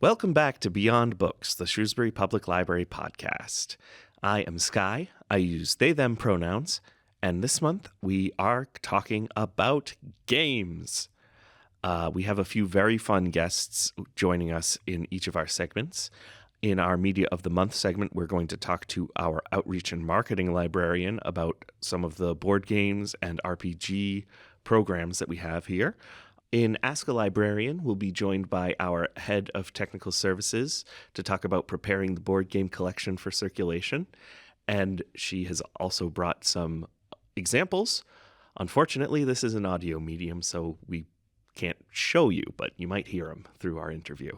Welcome back to Beyond Books, the Shrewsbury Public Library podcast. I am Sky. I use they, them pronouns. And this month we are talking about games. We have a few very fun guests joining us in each of our segments. In our Media of the Month segment, we're going to talk to our outreach and marketing librarian about some of the board games and RPG programs that we have here. In Ask a Librarian, we'll be joined by our head of technical services to talk about preparing the board game collection for circulation. And she has also brought some examples. Unfortunately, this is an audio medium, so we can't show you, but you might hear them through our interview.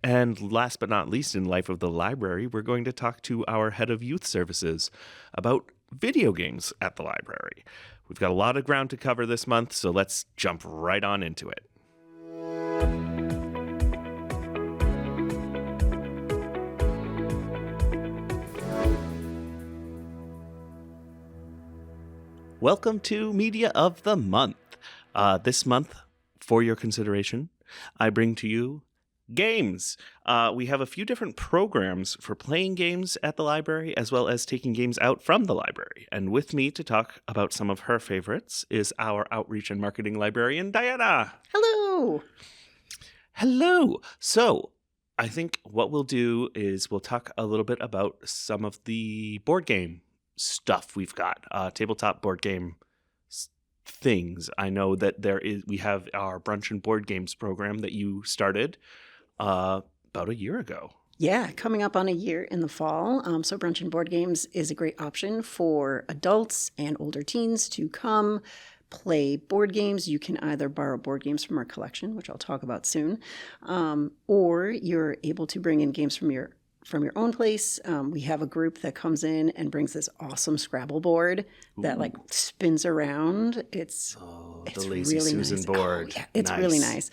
And last but not least, in Life of the Library, we're going to talk to our head of youth services about video games at the library. We've got a lot of ground to cover this month, so let's jump right on into it. Welcome to Media of the Month. This month, for your consideration, I bring to you games. We have a few different programs for playing games at the library, as well as taking games out from the library. And with me to talk about some of her favorites is our outreach and marketing librarian, Diana. Hello. Hello. So I think what we'll do is we'll talk a little bit about some of the board game stuff we've got, tabletop board game things. I know that we have our Brunch and Board Games program that you started about a year ago. Yeah, coming up on a year in the fall. So Brunch and Board Games is a great option for adults and older teens to come play board games. You can either borrow board games from our collection, which I'll talk about soon, or you're able to bring in games from your own place. We have a group that comes in and brings this awesome Scrabble board that like spins around. It's the Lazy really Susan nice. board. Oh, yeah, it's really nice.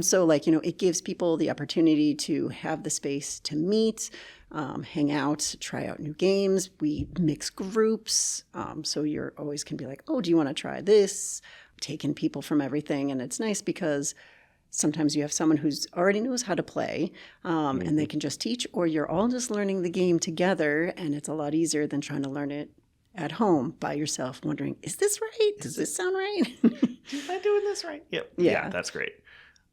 So like, it gives people the opportunity to have the space to meet, hang out, try out new games. We mix groups. So you're always can be like, oh, do you want to try this? Taking people from everything. And it's nice because sometimes you have someone who's already knows how to play and they can just teach, or you're all just learning the game together, and it's a lot easier than trying to learn it at home by yourself, wondering, is this right? Does this sound right? Am I doing this right? Yep. Yeah, that's great.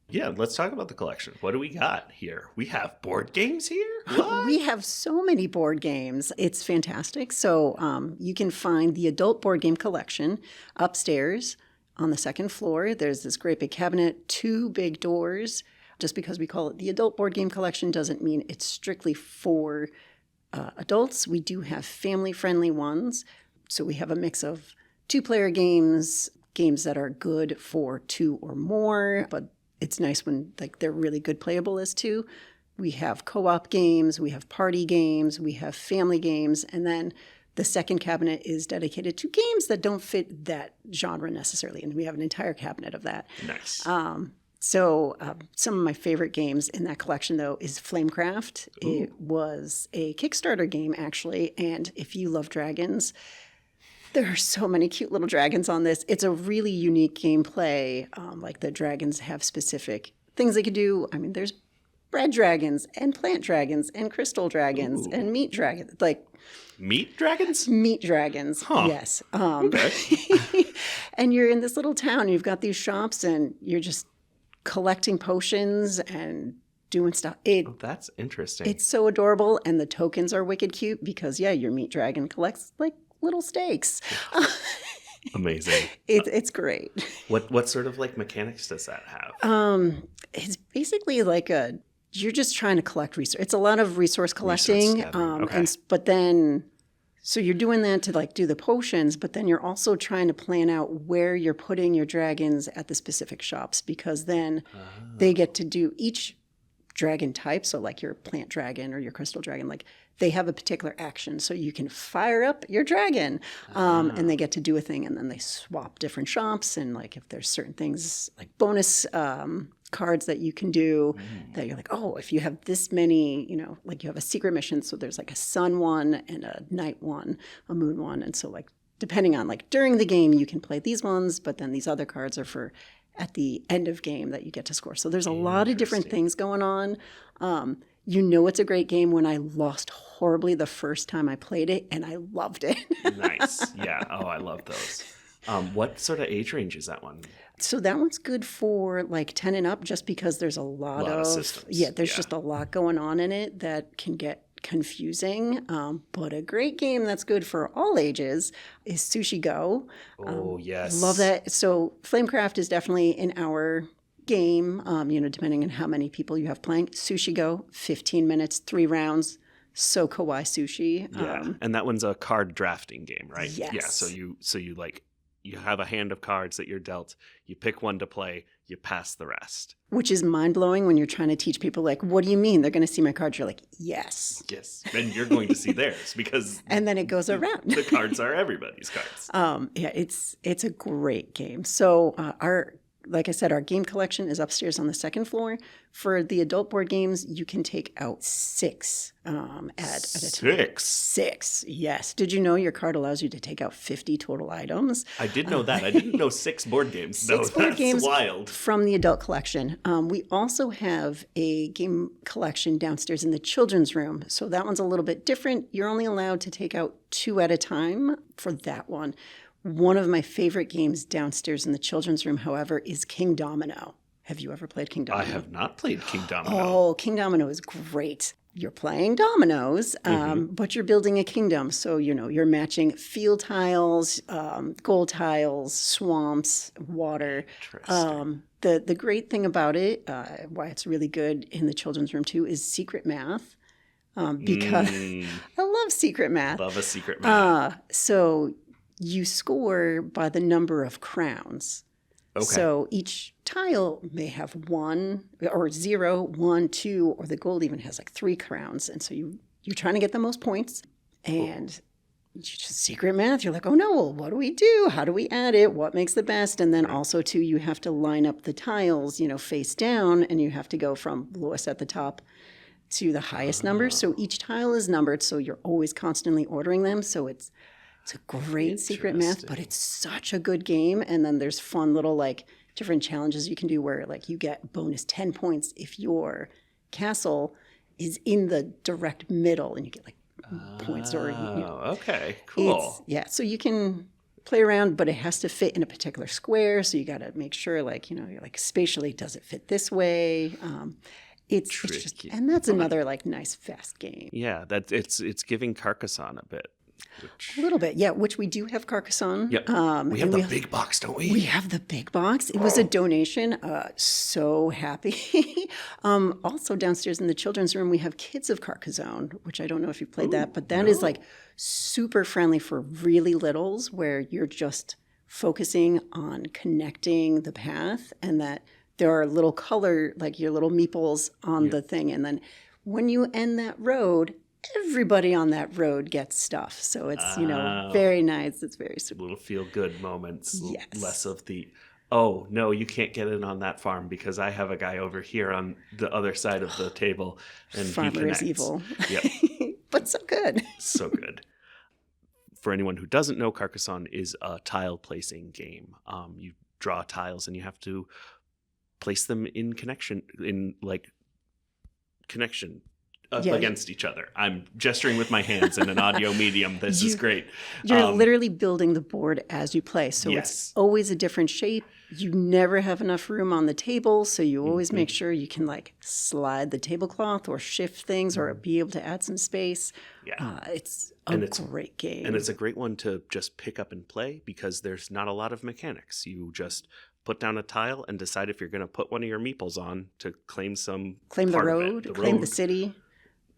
Yeah, let's talk about the collection. What do we got here? We have board games here? What? We have so many board games. It's fantastic. So you can find the adult board game collection upstairs. On the second floor, there's this great big cabinet, 2 big doors. Just because we call it the adult board game collection doesn't mean it's strictly for adults. We do have family-friendly ones. So we have a mix of 2-player games, games that are good for 2 or more, but it's nice when they're really good playable as 2. We have co-op games, we have party games, we have family games, and then the second cabinet is dedicated to games that don't fit that genre necessarily, and we have an entire cabinet of that. Nice. So some of my favorite games in that collection, though, is Flamecraft. Ooh. It was a Kickstarter game, actually, and if you love dragons, there are so many cute little dragons on this. It's a really unique gameplay. Like the dragons have specific things they can do. I mean, there's bread dragons and plant dragons and crystal dragons and meat dragons. Meat dragons? Meat dragons, huh. Yes. Okay. And you're in this little town. You've got these shops, and you're just collecting potions and doing stuff. That's interesting. It's so adorable, and the tokens are wicked cute because, your meat dragon collects, little steaks. Amazing. It's great. What sort of, mechanics does that have? It's basically you're just trying to collect resources. It's a lot of resource collecting. Okay. But then, so you're doing that to do the potions, but then you're also trying to plan out where you're putting your dragons at the specific shops, because then they get to do each dragon type. So your plant dragon or your crystal dragon, they have a particular action. So you can fire up your dragon and they get to do a thing, and then they swap different shops. And if there's certain things bonus cards that you can do that you're oh, if you have this many, you have a secret mission. So there's a sun one and a night one, a moon one. And so depending on during the game, you can play these ones, but then these other cards are for at the end of game that you get to score. So there's a lot of different things going on. You know it's a great game when I lost horribly the first time I played it, and I loved it. Nice. Yeah. Oh, I love those. What sort of age range is that one? So that one's good for like 10 and up, just because there's a lot of systems. Yeah, there's just a lot going on in it that can get confusing. But a great game that's good for all ages is Sushi Go. Oh, yes. Love that. So Flamecraft is definitely in our game, depending on how many people you have playing. Sushi Go, 15 minutes, 3 rounds. So kawaii sushi. Yeah, and that one's a card drafting game, right? Yes. Yeah, so you have a hand of cards that you're dealt. You pick one to play. You pass the rest. Which is mind-blowing when you're trying to teach people, like, what do you mean? They're going to see my cards. You're like, yes. Yes. And you're going to see theirs because... And then it goes around. The cards are everybody's cards. It's a great game. So like I said, our game collection is upstairs on the second floor. For the adult board games, you can take out 6 at a time. 6, yes. Did you know your card allows you to take out 50 total items? I did know that. I didn't know 6 board games. 6 board games wild. From the adult collection. We also have a game collection downstairs in the children's room. So that one's a little bit different. You're only allowed to take out 2 at a time for that one. One of my favorite games downstairs in the children's room, however, is King Domino. Have you ever played King Domino? I have not played King Domino. Oh, King Domino is great. You're playing dominoes, but you're building a kingdom. So, you're matching field tiles, gold tiles, swamps, water. Interesting. The great thing about it, why it's really good in the children's room too, is secret math. Because I love secret math. Love a secret math. So you score by the number of crowns. Okay. So each tile may have 1 or 0, 1, 2, or the gold even has like 3 crowns. And so you're trying to get the most points. And secret math, you're like, oh no, well, what do we do? How do we add it? What makes the best? And then also too, you have to line up the tiles, face down, and you have to go from lowest at the top to the highest number. So each tile is numbered, so you're always constantly ordering them. So it's a great secret math, but it's such a good game. And then there's fun little different challenges you can do where you get bonus 10 points if your castle is in the direct middle, and you get points or okay, cool. So you can play around, but it has to fit in a particular square. So you got to make sure you're spatially, does it fit this way? It's just, and that's another nice fast game. Yeah, it's giving Carcassone a bit. A little bit, yeah, which we do have Carcassone. Yep. We have the big box, don't we? We have the big box. It was a donation. So happy. Also downstairs in the children's room, we have Kids of Carcassone, which I don't know if you played that, but that is super friendly for really littles, where you're just focusing on connecting the path, and that there are little color, your little meeples on the thing. And then when you end that road, everybody on that road gets stuff. So it's, very nice. It's very super. Little feel-good moments. Yes. Less of the, oh, no, you can't get in on that farm because I have a guy over here on the other side of the table. And Farmer is evil. Yep. But so good. So good. For anyone who doesn't know, Carcassone is a tile placing game. You draw tiles and you have to place them in connection, against each other. I'm gesturing with my hands in an audio medium. This is great. You're literally building the board as you play. So it's always a different shape. You never have enough room on the table. So you always make sure you can slide the tablecloth or shift things or be able to add some space. Yeah. It's a great game. And it's a great one to just pick up and play because there's not a lot of mechanics. You just put down a tile and decide if you're going to put one of your meeples on to claim the road, claim the city.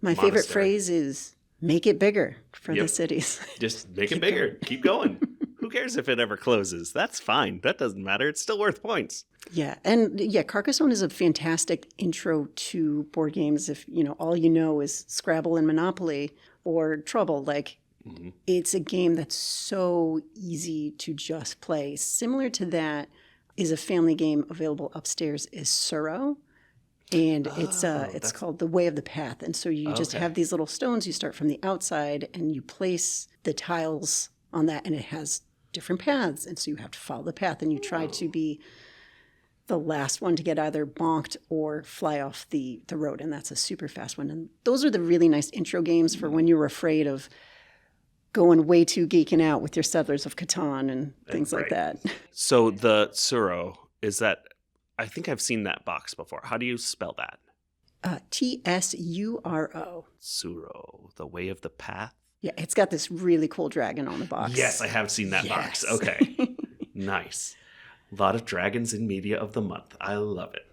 My favorite phrase is make it bigger for the cities. Just make it bigger. Keep going. Who cares if it ever closes? That's fine. That doesn't matter. It's still worth points. Yeah. And Carcassone is a fantastic intro to board games. If, all you know is Scrabble and Monopoly or Trouble, it's a game that's so easy to just play. Similar to that is a family game available upstairs is Tsuro. And it's called The Way of the Path. And so you just have these little stones. You start from the outside and you place the tiles on that, and it has different paths. And so you have to follow the path, and you try to be the last one to get either bonked or fly off the road. And that's a super fast one. And those are the really nice intro games for when you're afraid of going way too geeking out with your Settlers of Catan and things like that. So the Tsuro, is that, I think I've seen that box before. How do you spell that? Tsuro. Tsuro, the way of the path? Yeah, it's got this really cool dragon on the box. Yes, I have seen that box. Okay. Nice. A lot of dragons in media of the month. I love it.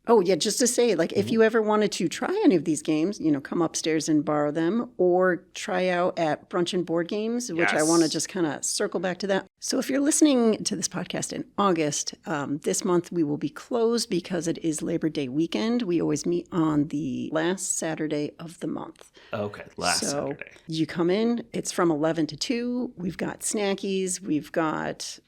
Oh, yeah, just to say, like, if you ever wanted to try any of these games, come upstairs and borrow them, or try out at Brunch and Board Games, which I want to just kind of circle back to that. So if you're listening to this podcast in August, this month we will be closed because it is Labor Day weekend. We always meet on the last Saturday of the month. Okay, Saturday. You come in, it's from 11 to 2. We've got snackies, we've got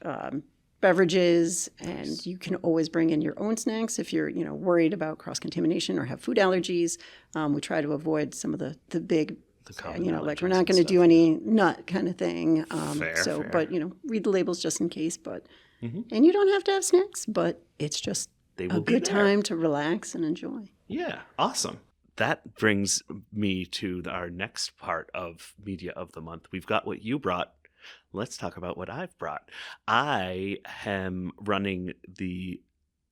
beverages, and you can always bring in your own snacks if you're worried about cross-contamination or have food allergies. We try to avoid some of the big like we're not going to do any nut kind of thing. Fair. But read the labels just in case. But and you don't have to have snacks, but it's just a good time to relax and enjoy. Yeah, awesome. That brings me to our next part of Media of the Month. We've got what you brought. Let's talk about what I've brought. I am running the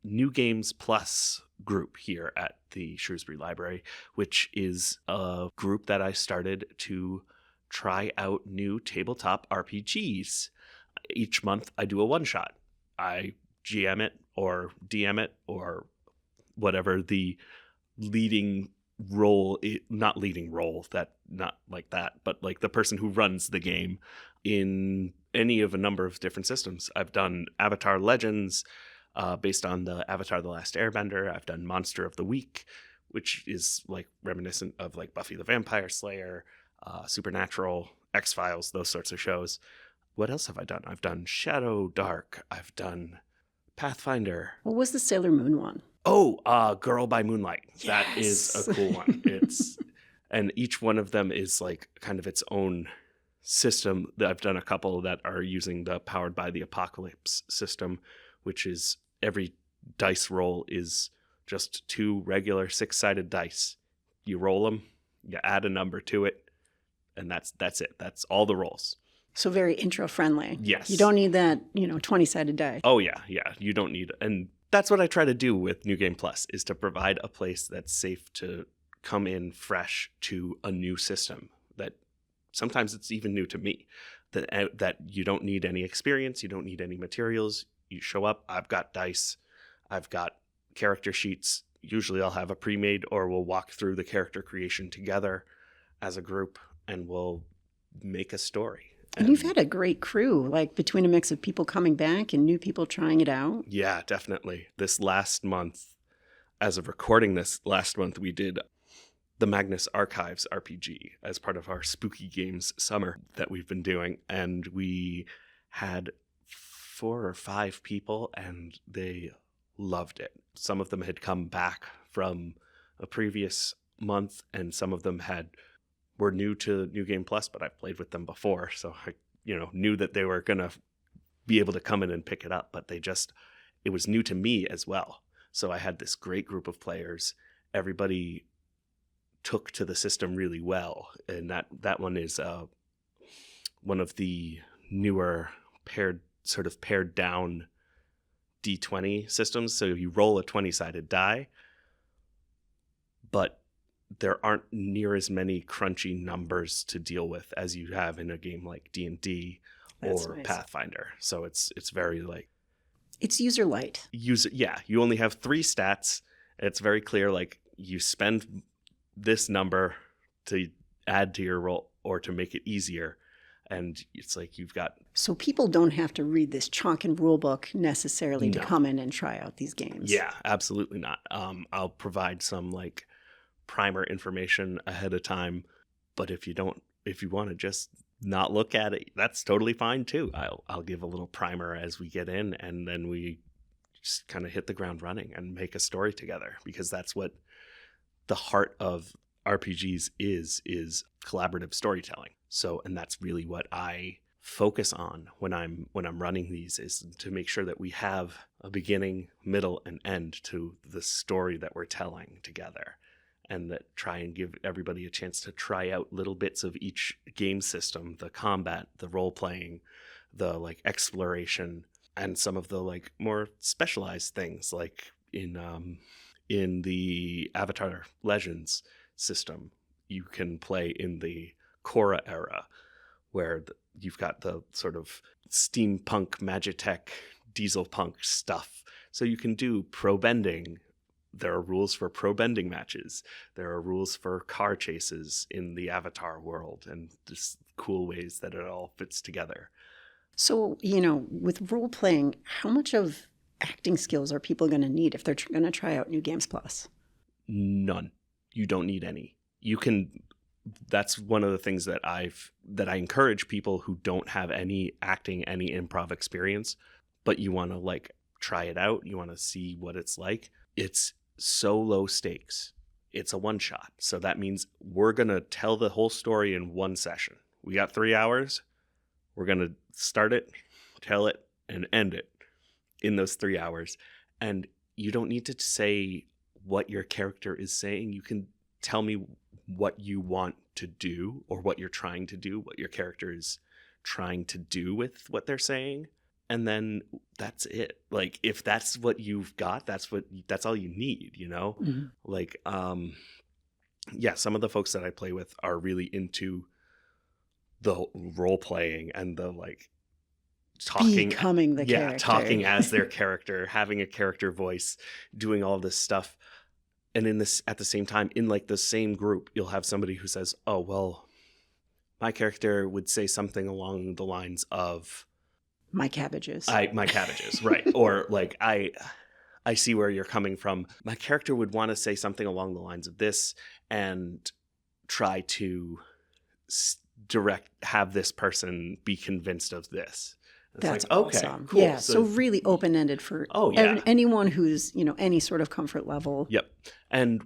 New Games Plus group here at the Shrewsbury Library, which is a group that I started to try out new tabletop RPGs. Each month I do a one-shot. I GM it or DM it or whatever the leading role, not leading role, that not like that, but like the person who runs the game in any of a number of different systems. I've done Avatar Legends based on the Avatar The Last Airbender. I've done Monster of the Week, which is like reminiscent of like Buffy the Vampire Slayer, Supernatural, X-Files, those sorts of shows. What else have I done? I've done Shadowdark. I've done Pathfinder. What was the Sailor Moon one? Oh, Girl by Moonlight. Yes. That is a cool one. And each one of them is like kind of its own system. I've done a couple that are using the Powered by the Apocalypse system, which is every dice roll is just 2 regular 6-sided dice. You roll them, you add a number to it, and that's it. That's all the rolls. So very intro friendly. Yes. You don't need that, 20-sided die. Oh yeah. You don't need, and that's what I try to do with New Game Plus, is to provide a place that's safe to come in fresh to a new system that sometimes it's even new to me, that you don't need any experience, you don't need any materials. You show up, I've got dice, I've got character sheets. Usually I'll have a pre-made, or we'll walk through the character creation together as a group and we'll make a story. And you've had a great crew, like between a mix of people coming back and new people trying it out. Yeah, definitely. This last month, as of recording this last month, we did the Magnus Archives RPG as part of our Spooky Games summer that we've been doing. And we had 4 or 5 people and they loved it. Some of them had come back from a previous month and some of them were new to New Game Plus, but I've played with them before. So I, knew that they were going to be able to come in and pick it up, but it was new to me as well. So I had this great group of players. Everybody took to the system really well. And that one is one of the newer paired down D20 systems. So you roll a 20-sided die, but there aren't near as many crunchy numbers to deal with as you have in a game like D&D or nice. Pathfinder. So it's very like... It's user light. You only have 3 stats. It's very clear, like you spend this number to add to your roll or to make it easier. And it's like you've got... So people don't have to read this chalk and rule book necessarily to come in and try out these games. Yeah, absolutely not. I'll provide some like primer information ahead of time, but if you want to just not look at it, that's totally fine too. I'll give a little primer as we get in, and then we just kind of hit the ground running and make a story together, because that's what the heart of RPGs is collaborative storytelling. So, and that's really what I focus on when I'm running these is to make sure that we have a beginning, middle, and end to the story that we're telling together, and that try and give everybody a chance to try out little bits of each game system, the combat, the role playing, the like exploration, and some of the like more specialized things like in the Avatar Legends system, you can play in the Korra era, where you've got the sort of steampunk, magitech, diesel punk stuff. So you can do pro bending. There are rules for pro bending matches. There are rules for car chases in the Avatar world, and just cool ways that it all fits together. So, with role playing, how much of acting skills are people going to need if they're going to try out New Games Plus? None. You don't need any. You can. That's one of the things that I encourage people who don't have any acting, any improv experience, but you want to like try it out. You want to see what it's like. It's so low stakes. It's a one shot. So that means we're going to tell the whole story in one session. We got 3 hours. We're going to start it, tell it, and end it in those 3 hours. And you don't need to say what your character is saying. You can tell me what you want to do, or what you're trying to do, what your character is trying to do with what they're saying. And then that's it. Like, if that's what you've got, that's all you need, Mm-hmm. Like, some of the folks that I play with are really into the role playing and the like talking, becoming the character. Talking as their character, having a character voice, doing all this stuff. And at the same time, in like the same group, you'll have somebody who says, "Oh, well, my character would say something along the lines of my cabbages." My cabbages, right? Or like, I see where you're coming from. My character would want to say something along the lines of this, and try to have this person be convinced of this. It's That's like, okay, awesome. cool. Yeah, so really open-ended for anyone who's, any sort of comfort level. Yep. And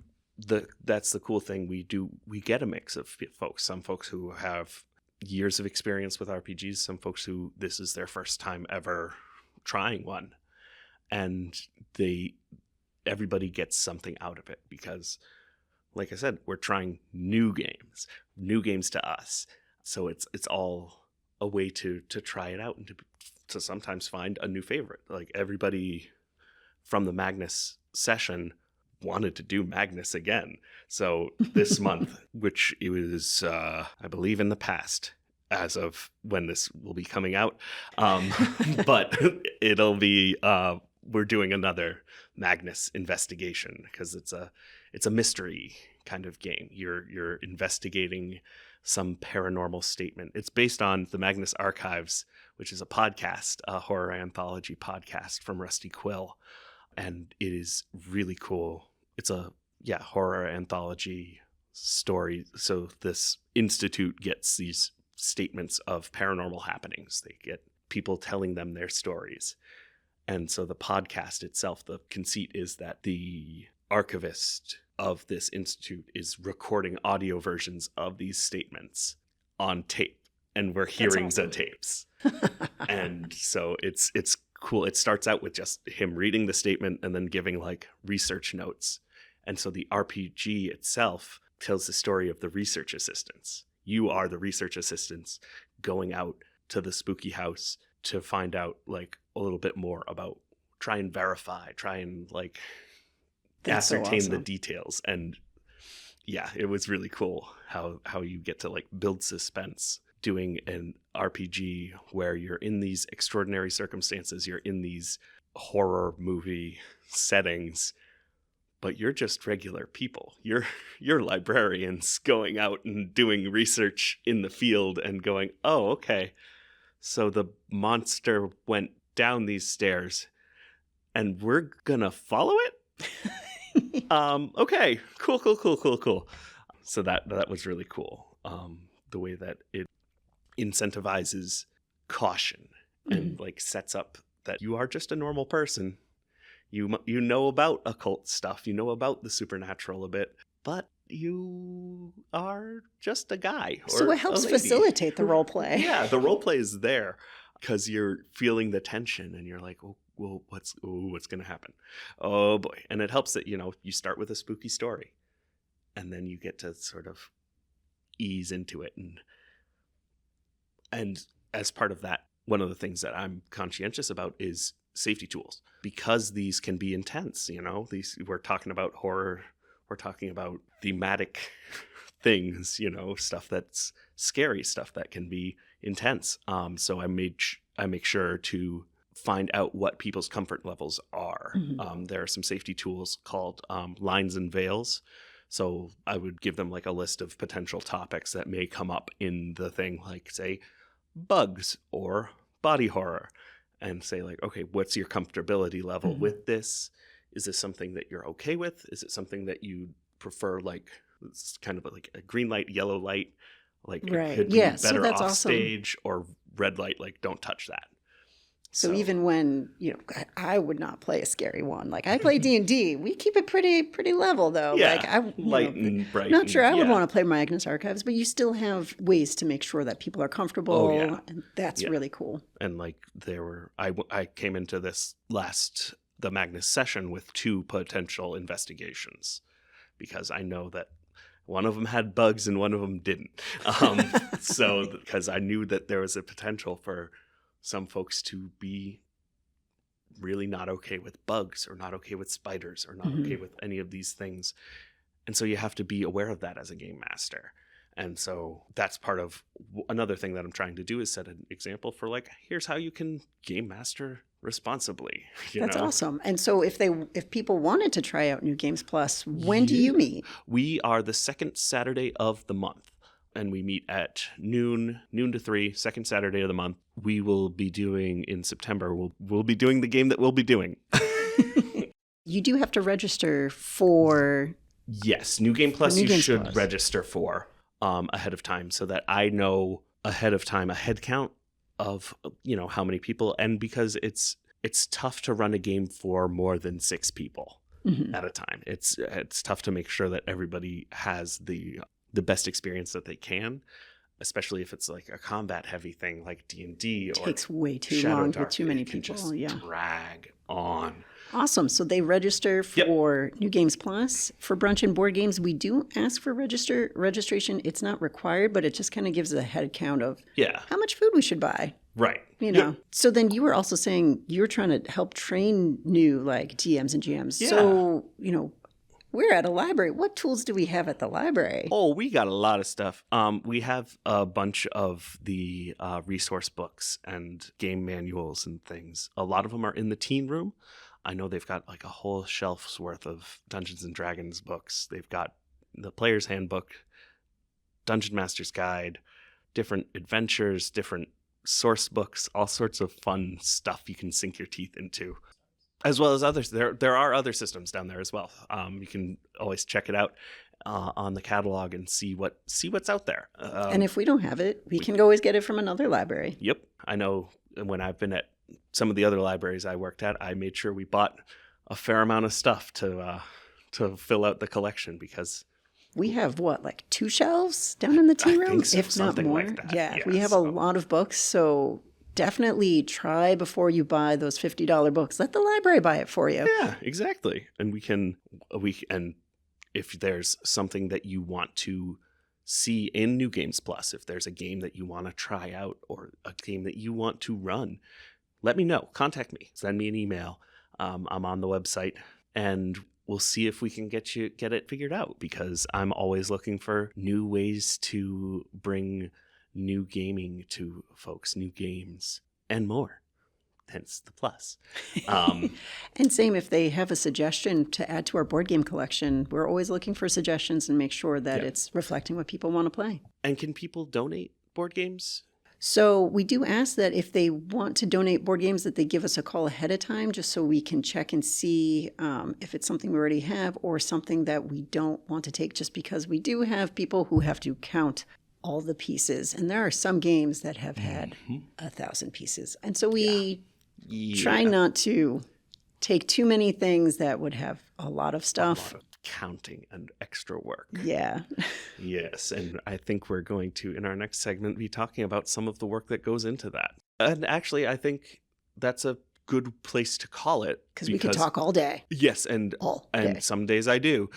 that's the cool thing. We get a mix of folks. Some folks who have years of experience with RPGs, some folks who this is their first time ever trying one. And everybody gets something out of it because, like I said, we're trying new games to us. So it's all a way to try it out and to sometimes find a new favorite. Like, everybody from the Magnus session wanted to do Magnus again. So this month, which it was, I believe, in the past, as of when this will be coming out, but it'll be, we're doing another Magnus investigation, because it's a mystery kind of game. You're investigating some paranormal statement. It's based on the Magnus Archives, which is a podcast, a horror anthology podcast from Rusty Quill. And it is really cool. It's a horror anthology story. So this institute gets these statements of paranormal happenings. They get people telling them their stories. And so the podcast itself, the conceit is that the archivist of this institute is recording audio versions of these statements on tape, and we're hearing the tapes. And so it's cool. It starts out with just him reading the statement and then giving like research notes. And so the RPG itself tells the story of the research assistants. You are the research assistants going out to the spooky house to find out like a little bit more about, try and verify, try and like ascertain the details. And yeah, it was really cool how you get to like build suspense doing an RPG where you're in these extraordinary circumstances, you're in these horror movie settings, but you're just regular people. You're librarians going out and doing research in the field and going, "Oh, okay, so the monster went down these stairs and we're gonna follow it?" Okay, cool. So that was really cool. The way that it incentivizes caution and like sets up that you are just a normal person. You know about occult stuff, you know about the supernatural a bit, but you are just a guy. So or it helps a lady. facilitate the role play. Yeah, the role play is there because you're feeling the tension and you're like, oh, well, what's going to happen? Oh boy. And it helps that, you start with a spooky story and then you get to sort of ease into it. And as part of that, one of the things that I'm conscientious about is safety tools, because these can be intense. We're talking about horror, we're talking about thematic things, stuff that's scary, stuff that can be intense. So I make sure to find out what people's comfort levels are. Mm-hmm. There are some safety tools called lines and veils. So I would give them like a list of potential topics that may come up in the thing, like say bugs or body horror, and say like, okay, what's your comfortability level with this? Is this something that you're okay with? Is it something that you prefer, like it's kind of like a green light, yellow light, like it could be better off awesome. Stage, or red light, like don't touch that. So even when, I would not play a scary one. Like I play D&D, we keep it pretty level though. Yeah, like light and bright. Not sure I would want to play Magnus Archives, but you still have ways to make sure that people are comfortable. Oh, yeah. And that's really cool. And like I came into the Magnus session with 2 potential investigations, because I know that one of them had bugs and one of them didn't. So because I knew that there was a potential for some folks to be really not okay with bugs, or not okay with spiders, or not okay with any of these things. And so you have to be aware of that as a game master. And so that's part of another thing that I'm trying to do, is set an example for like, here's how you can game master responsibly. That's awesome. And so if people wanted to try out New Games Plus, when do you meet? We are the second Saturday of the month. And we meet at noon to 3, second Saturday of the month. We will be doing in September. We'll be doing the game that we'll be doing. You do have to register for. Yes, New Game Plus. You should register for ahead of time, so that I know ahead of time a head count of how many people, and because it's tough to run a game for more than 6 people at a time. It's tough to make sure that everybody has the best experience that they can, especially if it's like a combat heavy thing like D&D, or takes way too Shadowdark, long with too many people. Just drag on. Awesome. So they register for New Games Plus. For Brunch and Board Games, we do ask for registration. It's not required, but it just kind of gives a head count of how much food we should buy. Right. So then you were also saying you're trying to help train new like DMs and GMs. Yeah. So, we're at a library. What tools do we have at the library? Oh, we got a lot of stuff. We have a bunch of the resource books and game manuals and things. A lot of them are in the teen room. I know they've got like a whole shelf's worth of Dungeons and Dragons books. They've got the Player's Handbook, Dungeon Master's Guide, different adventures, different source books, all sorts of fun stuff you can sink your teeth into. As well as others. There are other systems down there as well. You can always check it out on the catalog and see what's out there. And if we don't have it, we can always get it from another library. Yep. I know when I've been at some of the other libraries I worked at, I made sure we bought a fair amount of stuff to fill out the collection, because we have like 2 shelves down in the tea room, think so, if not more. Like that. Yeah, we have a lot of books, so definitely try before you buy those $50 books. Let the library buy it for you. Yeah, exactly. And and if there's something that you want to see in New Games Plus, if there's a game that you want to try out or a game that you want to run, let me know. Contact me. Send me an email. I'm on the website, and we'll see if we can get it figured out, because I'm always looking for new ways to bring new gaming to folks, new games, and more. Hence the plus. And same, if they have a suggestion to add to our board game collection, we're always looking for suggestions and make sure that it's reflecting what people want to play. And can people donate board games? So we do ask that if they want to donate board games, that they give us a call ahead of time, just so we can check and see if it's something we already have or something that we don't want to take, just because we do have people who have to count all the pieces. And there are some games that have had 1,000 pieces. And so we try not to take too many things that would have a lot of stuff. counting and extra work. Yeah. Yes, and I think we're going to, in our next segment, be talking about some of the work that goes into that. And actually, I think that's a good place to call it. Because we could talk all day. Yes, and All day. some days I do.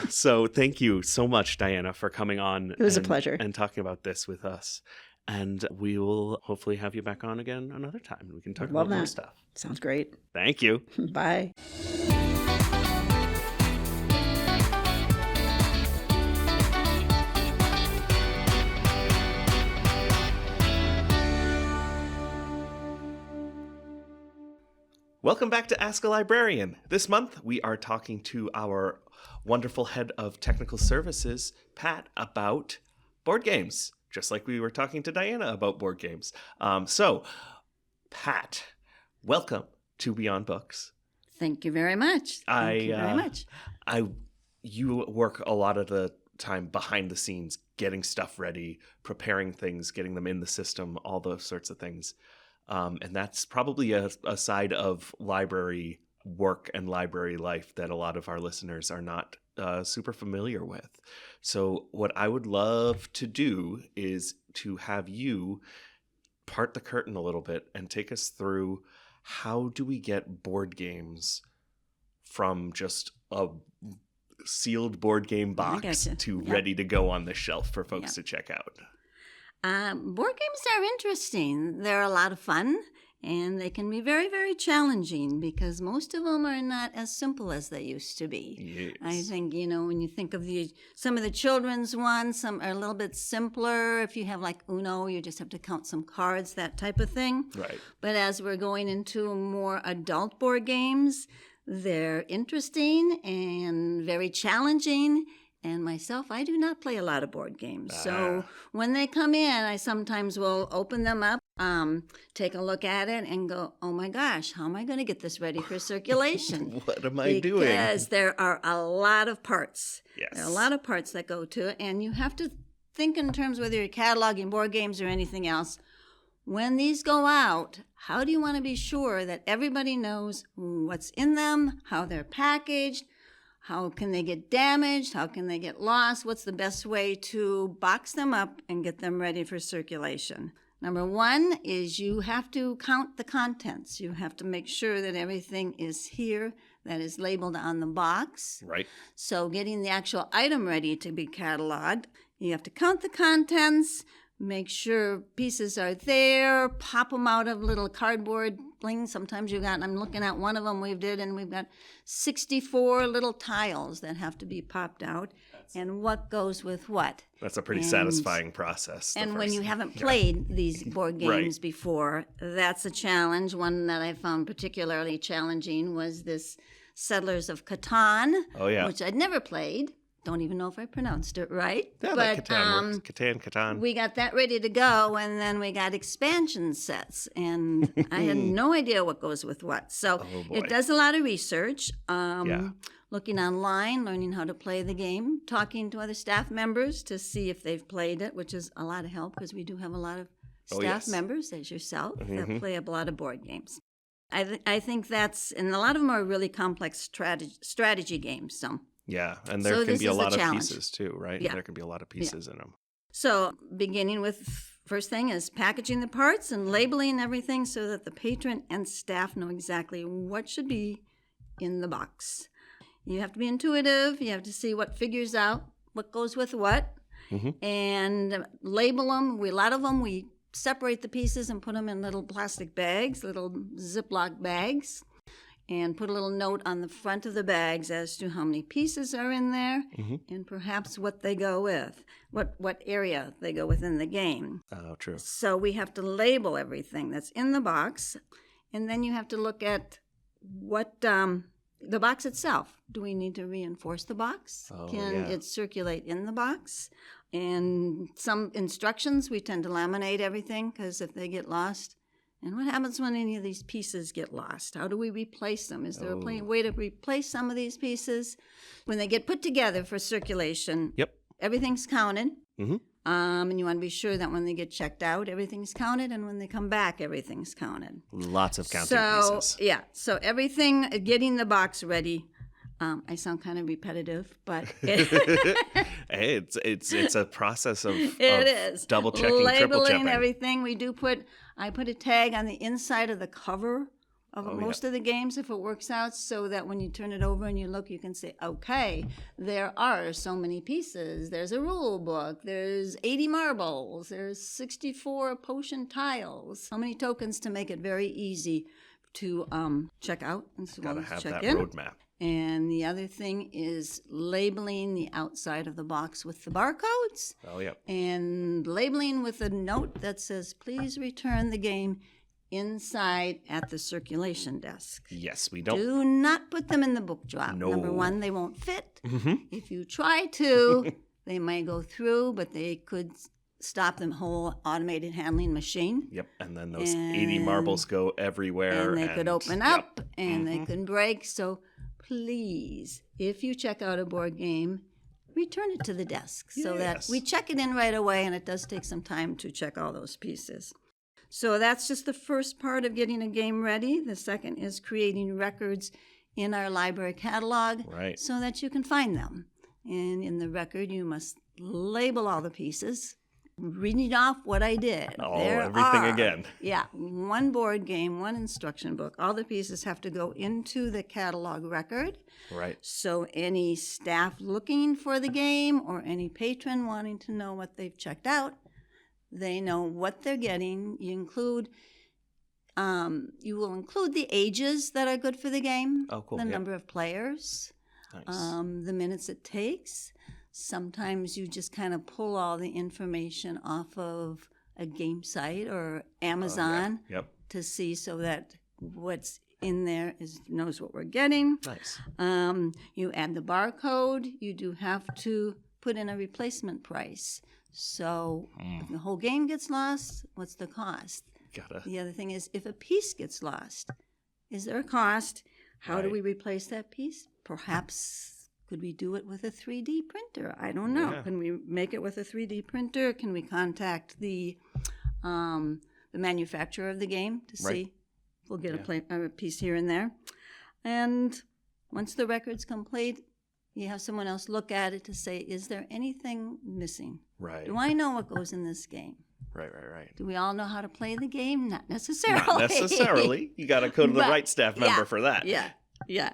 So thank you so much, Diana, for coming on. It was a pleasure. And talking about this with us. And we will hopefully have you back on again another time. We can talk about more stuff. Sounds great. Thank you. Bye. Welcome back to Ask a Librarian. This month, we are talking to our wonderful head of technical services, Pat, about board games, just like we were talking to Diana about board games. So, Pat, welcome to Beyond Books. Thank you very much. Thank you very much. You work a lot of the time behind the scenes, getting stuff ready, preparing things, getting them in the system, all those sorts of things. And that's probably a side of library work and library life that a lot of our listeners are not super familiar with. So what I would love to do is to have you part the curtain a little bit and take us through how do we get board games from just a sealed board game box to ready to go on the shelf for folks to check out. Board games are interesting. They're a lot of fun, and they can be very, very challenging because most of them are not as simple as they used to be. Yes. I think, when you think of some of the children's ones, some are a little bit simpler. If you have like Uno, you just have to count some cards, that type of thing. Right. But as we're going into more adult board games, they're interesting and very challenging. And myself, I do not play a lot of board games. So when they come in, I sometimes will open them up, take a look at it, and go, oh my gosh, how am I going to get this ready for circulation? What am I doing? Because there are a lot of parts. Yes. There are a lot of parts that go to it. And you have to think in terms whether you're cataloging board games or anything else. When these go out, how do you want to be sure that everybody knows what's in them, how they're packaged? How can they get damaged? How can they get lost? What's the best way to box them up and get them ready for circulation? Number one is you have to count the contents. You have to make sure that everything is here that is labeled on the box. Right. So getting the actual item ready to be cataloged, you have to count the contents, make sure pieces are there, pop them out of little cardboard things. Sometimes I'm looking at one of them we've got 64 little tiles that have to be popped out. And what goes with what. That's a pretty satisfying process. And when you haven't played these board games before, that's a challenge. One that I found particularly challenging was this Settlers of Catan, which I'd never played. Don't even know if I pronounced it right. Yeah, but Catan works. Catan. We got that ready to go, and then we got expansion sets, and I had no idea what goes with what. So it does a lot of research, looking online, learning how to play the game, talking to other staff members to see if they've played it, which is a lot of help because we do have a lot of staff members, as yourself, that play a lot of board games. I think that's, and a lot of them are really complex strategy games, some. Yeah, and there can be a lot of challenge. Pieces too, right? Yeah. There can be a lot of pieces in them. So beginning with, first thing is packaging the parts and labeling everything so that the patron and staff know exactly what should be in the box. You have to be intuitive. You have to see what figures out what goes with what, and label them. A lot of them, we separate the pieces and put them in little plastic bags, little Ziploc bags, and put a little note on the front of the bags as to how many pieces are in there and perhaps what they go with, what area they go within the game. Oh, true. So we have to label everything that's in the box, and then you have to look at what the box itself. Do we need to reinforce the box? Can it circulate in the box? And some instructions, we tend to laminate everything because if they get lost, and what happens when any of these pieces get lost? How do we replace them? Is there a way to replace some of these pieces? When they get put together for circulation, everything's counted. And you want to be sure that when they get checked out, everything's counted. And when they come back, everything's counted. Lots of counting pieces. So everything, getting the box ready, I sound kind of repetitive, but Hey, it's a process of it is double checking, triple checking everything. I put a tag on the inside of the cover of most of the games if it works out, so that when you turn it over and you look, you can say, okay, there are so many pieces. There's a rule book. There's 80 marbles. There's 64 potion tiles. How many tokens to make it very easy to check out as well as have check that in. roadmap. And the other thing is labeling the outside of the box with the barcodes. Oh, yeah. And labeling with a note that says, please return the game inside at the circulation desk. Yes, we don't. Do not put them in the book drop. No. Number one, they won't fit. Mm-hmm. If you try to, they might go through, but they could stop the whole automated handling machine. Yep, and then those 80 marbles go everywhere. And they could open up, and they could break. So please, if you check out a board game, return it to the desk so that we check it in right away, and it does take some time to check all those pieces. So that's just the first part of getting a game ready. The second is creating records in our library catalog so that you can find them. And in the record, you must label all the pieces, reading off what I did. Everything again. Yeah, one board game, one instruction book. All the pieces have to go into the catalog record. Right. So any staff looking for the game or any patron wanting to know what they've checked out, they know what they're getting. You will include the ages that are good for the game. Oh, cool. The number of players. Nice. The minutes it takes. Sometimes you just kind of pull all the information off of a game site or Amazon to see so that what's in there knows what we're getting. Nice. You add the barcode. You do have to put in a replacement price. So if the whole game gets lost, what's the cost? The other thing is, if a piece gets lost, is there a cost? How do we replace that piece? Perhaps could we do it with a 3D printer? I don't know. Yeah. Can we make it with a 3D printer? Can we contact the manufacturer of the game to see if we'll get a piece here and there? And once the record's complete, you have someone else look at it to say, is there anything missing? Right. Do I know what goes in this game? Right. Do we all know how to play the game? Not necessarily. Not necessarily. You got to go to the right staff member for that. Yeah.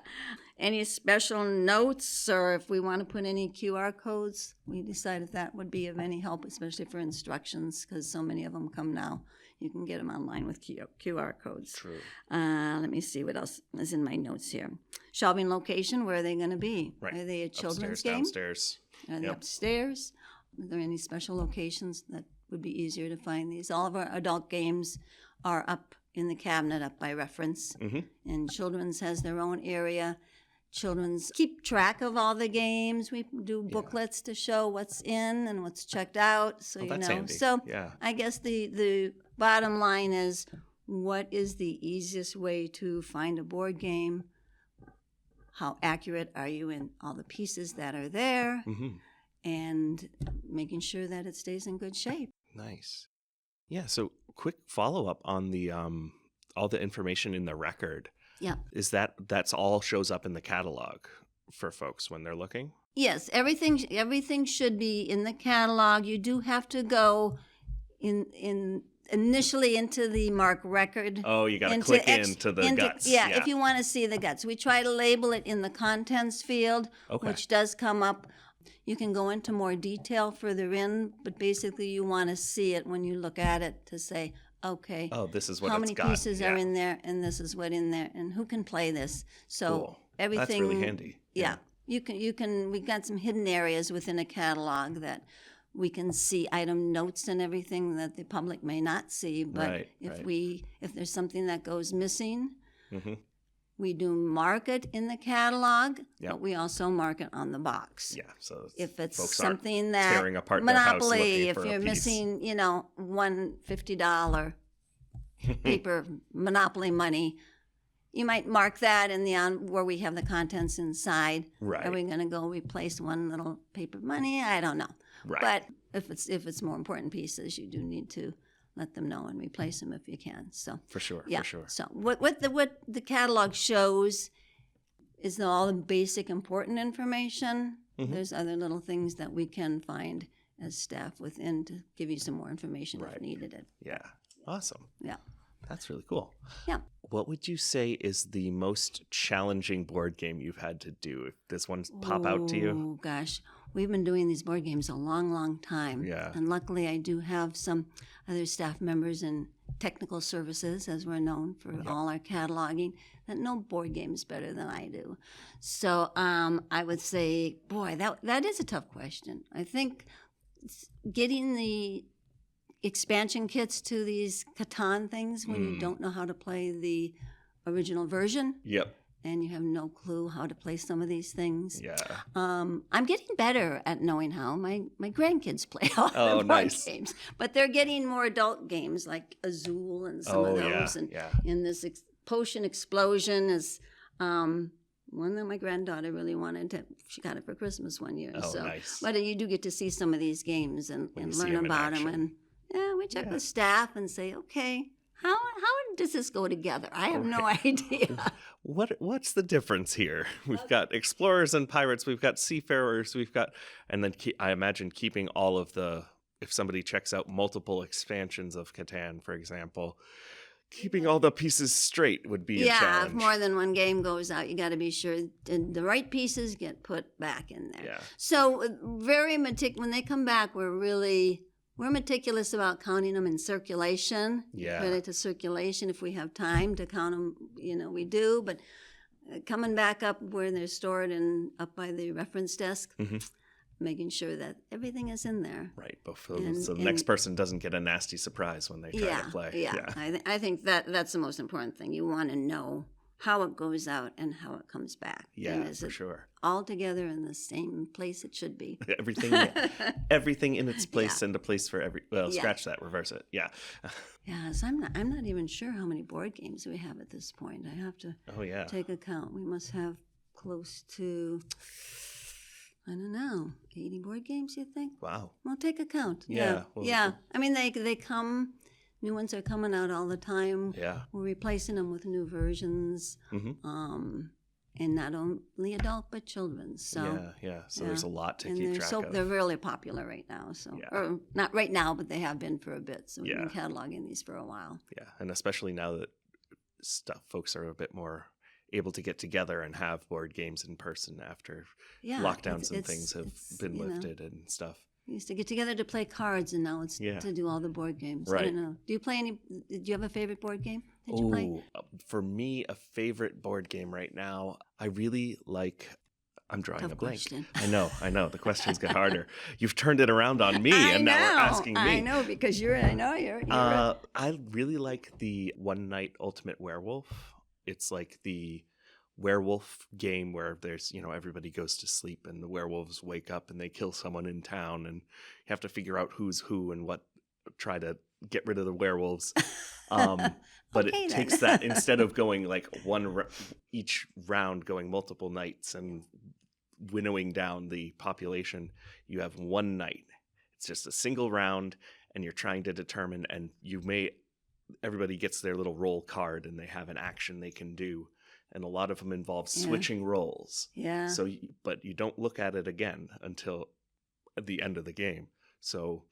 Any special notes, or if we want to put any QR codes, we decided that would be of any help, especially for instructions, because so many of them come now. You can get them online with QR codes. True. Let me see what else is in my notes here. Shelving location, where are they going to be? Right. Are they a children's game? Downstairs. Are they upstairs? Are there any special locations that would be easier to find these? All of our adult games are up in the cabinet, up by reference. Mm-hmm. And children's has their own area. Children's keep track of all the games. We do booklets to show what's in and what's checked out, so you know. Handy. So I guess the bottom line is, what is the easiest way to find a board game? How accurate are you in all the pieces that are there? Mm-hmm. And making sure that it stays in good shape. Nice. Yeah, so quick follow-up on the all the information in the record. Yeah. Is that's all shows up in the catalog for folks when they're looking? Yes, everything should be in the catalog. You do have to go initially into the mark record. Oh, you got to click into the guts. Yeah, if you want to see the guts. We try to label it in the contents field, which does come up. You can go into more detail further in, but basically you want to see it when you look at it to say, okay, this is what how many pieces are in there, and this is what in there, and who can play this. So everything. That's really handy. Yeah. You can. We got some hidden areas within a catalog that we can see item notes and everything that the public may not see. But if there's something that goes missing, we do mark it in the catalog, but we also mark it on the box. Yeah. So if it's folks something that tearing apart Monopoly, their house if you're missing, one $50 paper Monopoly money, you might mark that in where we have the contents inside. Right. Are we going to go replace one little paper money? I don't know. Right. But if it's more important pieces, you do need to let them know and replace them if you can. So for sure. So what the catalog shows is all the basic important information. Mhm. There's other little things that we can find as staff within to give you some more information if needed it. Yeah. Awesome. Yeah. That's really cool. Yeah. What would you say is the most challenging board game you've had to do? If this one pop out to you? Oh, gosh. We've been doing these board games a long, long time. Yeah. And luckily, I do have some other staff members in technical services, as we're known for all our cataloging, that know board games better than I do. So I would say, boy, that is a tough question. I think getting the expansion kits to these Catan things when you don't know how to play the original version. Yep. And you have no clue how to play some of these things. Yeah. I'm getting better at knowing how. My grandkids play all the board games, but they're getting more adult games like Azul and some of those. And this Potion Explosion is one that my granddaughter really wanted to. She got it for Christmas one year. Oh, so, nice. But you do get to see some of these games and learn about them. And we check with staff and say, okay, how does this go together? I have no idea. What's the difference here? We've got explorers and pirates. We've got seafarers. We've got, and then I imagine keeping all of the. If somebody checks out multiple expansions of Catan, for example, keeping all the pieces straight would be a challenge. If more than one game goes out, you got to be sure the right pieces get put back in there. Yeah. So very when they come back, we're meticulous about counting them in circulation. Yeah. Put it to circulation if we have time to count them. We do. But coming back up where they're stored and up by the reference desk, making sure that everything is in there. Right. So the next person doesn't get a nasty surprise when they try to play. Yeah. I think that's the most important thing. You want to know how it goes out and how it comes back. Yeah, and is for it sure. All together in the same place it should be. Everything in its place and a place for every. Well, scratch that, reverse it. Yeah. Yes, I'm not even sure how many board games we have at this point. I have to take a count. We must have close to, I don't know, 80 board games, you think? Wow. Well, take a count. Yeah. I mean, they come. New ones are coming out all the time. Yeah. We're replacing them with new versions. And not only adult, but children's. So, So there's a lot to keep track of. They're really popular right now. So, or not right now, but they have been for a bit. So we've been cataloging these for a while. Yeah, and especially now that folks are a bit more able to get together and have board games in person after lockdowns and things have been lifted and stuff. We used to get together to play cards, and now it's to do all the board games. Right. I don't know. Do you have a favorite board game that you play? For me, a favorite board game right now, I really like. I'm drawing a blank. Question. I know. The questions get harder. You've turned it around on me, and now we're asking me. I know, because you're I really like the One Night Ultimate Werewolf. It's like the werewolf game where there's everybody goes to sleep and the werewolves wake up and they kill someone in town and you have to figure out who's who and try to get rid of the werewolves, but it takes that instead of going like each round going multiple nights and winnowing down the population, you have one night. It's just a single round and you're trying to determine, and everybody gets their little roll card and they have an action they can do. And a lot of them involve switching roles. Yeah. So, but you don't look at it again until the end of the game. So